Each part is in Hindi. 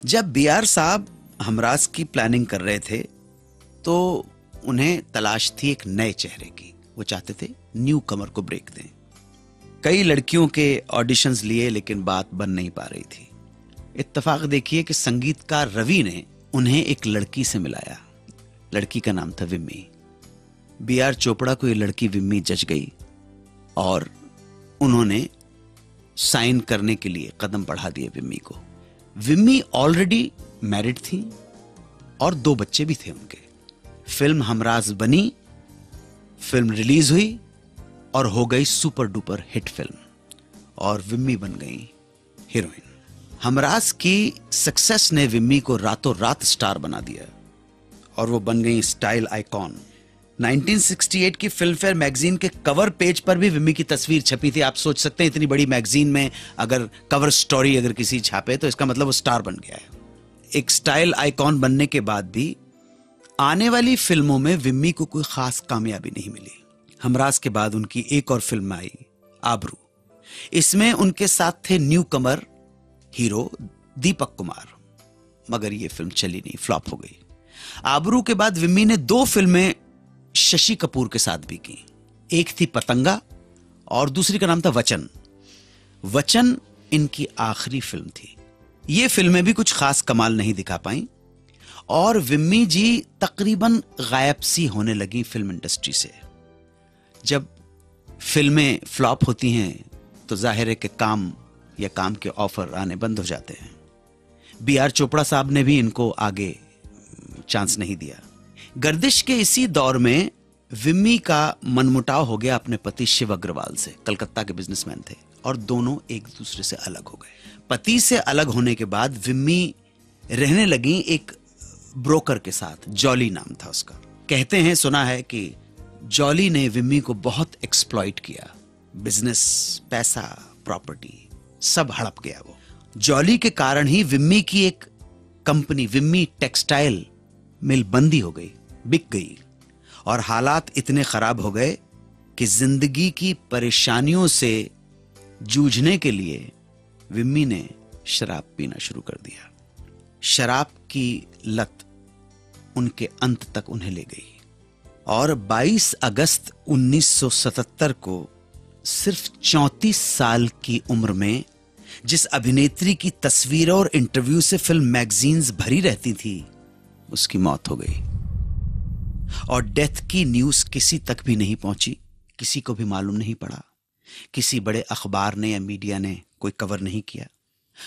जब बीआर साहब हमराज की प्लानिंग कर रहे थे तो उन्हें तलाश थी एक नए चेहरे की। वो चाहते थे न्यू कमर को ब्रेक दें। कई लड़कियों के ऑडिशंस लिए लेकिन बात बन नहीं पा रही थी। इत्तेफाक देखिए कि संगीतकार रवि ने उन्हें एक लड़की से मिलाया। लड़की का नाम था विम्मी। बीआर चोपड़ा को ये लड़की विम्मी जच गई और उन्होंने साइन करने के लिए कदम बढ़ा दिए विम्मी को। विम्मी ऑलरेडी मैरिड थी और 2 बच्चे भी थे उनके। फिल्म हमराज बनी, फिल्म रिलीज हुई और हो गई सुपर डुपर हिट फिल्म और विम्मी बन गई हीरोइन। हमराज की सक्सेस ने विम्मी को रातों रात स्टार बना दिया और वो बन गई स्टाइल आइकॉन। 1968 की फिल्म फेयर मैगजीन के कवर पेज पर भी विम्मी की तस्वीर छपी थी। आप सोच सकते हैं इतनी बड़ी मैगजीन में अगर कवर स्टोरी अगर किसी छापे तो इसका मतलब वो स्टार बन गया है। एक स्टाइल आइकॉन बनने के बाद भी आने वाली फिल्मों में विम्मी को कोई खास कामयाबी नहीं मिली। हमराज के बाद उनकी एक और फिल्म आई आबरू। इसमें उनके साथ थे न्यू कमर हीरो दीपक कुमार, मगर यह फिल्म चली नहीं, फ्लॉप हो गई। आबरू के बाद विम्मी ने 2 फिल्में शशि कपूर के साथ भी की। एक थी पतंगा और दूसरी का नाम था वचन। वचन इनकी आखिरी फिल्म थी। ये फिल्में भी कुछ खास कमाल नहीं दिखा पाई और विम्मी जी तकरीबन गायब सी होने लगी फिल्म इंडस्ट्री से। जब फिल्में फ्लॉप होती हैं तो जाहिर है कि काम या काम के ऑफर आने बंद हो जाते हैं। बीआर चोपड़ा साहब ने भी इनको आगे चांस नहीं दिया। गर्दिश के इसी दौर में विम्मी का मनमुटाव हो गया अपने पति शिव अग्रवाल से। कलकत्ता के बिजनेसमैन थे और दोनों एक दूसरे से अलग हो गए। पति से अलग होने के बाद विम्मी रहने लगी एक ब्रोकर के साथ, जॉली नाम था उसका। कहते हैं, सुना है कि जॉली ने विम्मी को बहुत एक्सप्लॉइट किया। बिजनेस, पैसा, प्रॉपर्टी सब हड़प गया वो। जॉली के कारण ही विम्मी की एक कंपनी विम्मी टेक्सटाइल मिल बंदी हो गई, बिक गई और हालात इतने खराब हो गए कि जिंदगी की परेशानियों से जूझने के लिए विम्मी ने शराब पीना शुरू कर दिया। शराब की लत उनके अंत तक उन्हें ले गई और 22 अगस्त 1977 को सिर्फ 34 साल की उम्र में जिस अभिनेत्री की तस्वीरों और इंटरव्यू से फिल्म मैगजीन्स भरी रहती थी, उसकी मौत हो गई और डेथ की न्यूज किसी तक भी नहीं पहुंची। किसी को भी मालूम नहीं पड़ा। किसी बड़े अखबार ने या मीडिया ने कोई कवर नहीं किया,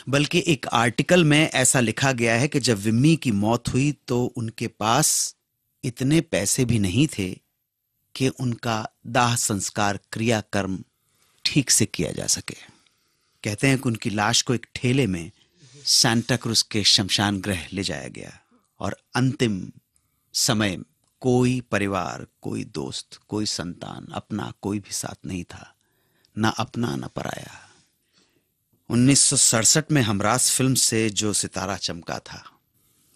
बल्कि एक आर्टिकल में ऐसा लिखा गया है कि जब विम्मी की मौत हुई तो उनके पास इतने पैसे भी नहीं थे कि उनका दाह संस्कार क्रियाकर्म ठीक से किया जा सके। कहते हैं कि उनकी लाश को एक ठेले में सांता क्रूज के शमशान गृह ले जाया गया और अंतिम समय कोई परिवार, कोई दोस्त, कोई संतान, अपना कोई भी साथ नहीं था, ना अपना ना पराया। 1967 में हमराज फिल्म से जो सितारा चमका था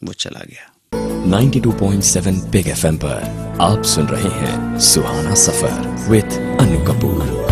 वो चला गया। 92.7 बिग FM पर आप सुन रहे हैं सुहाना सफर विद अनु कपूर।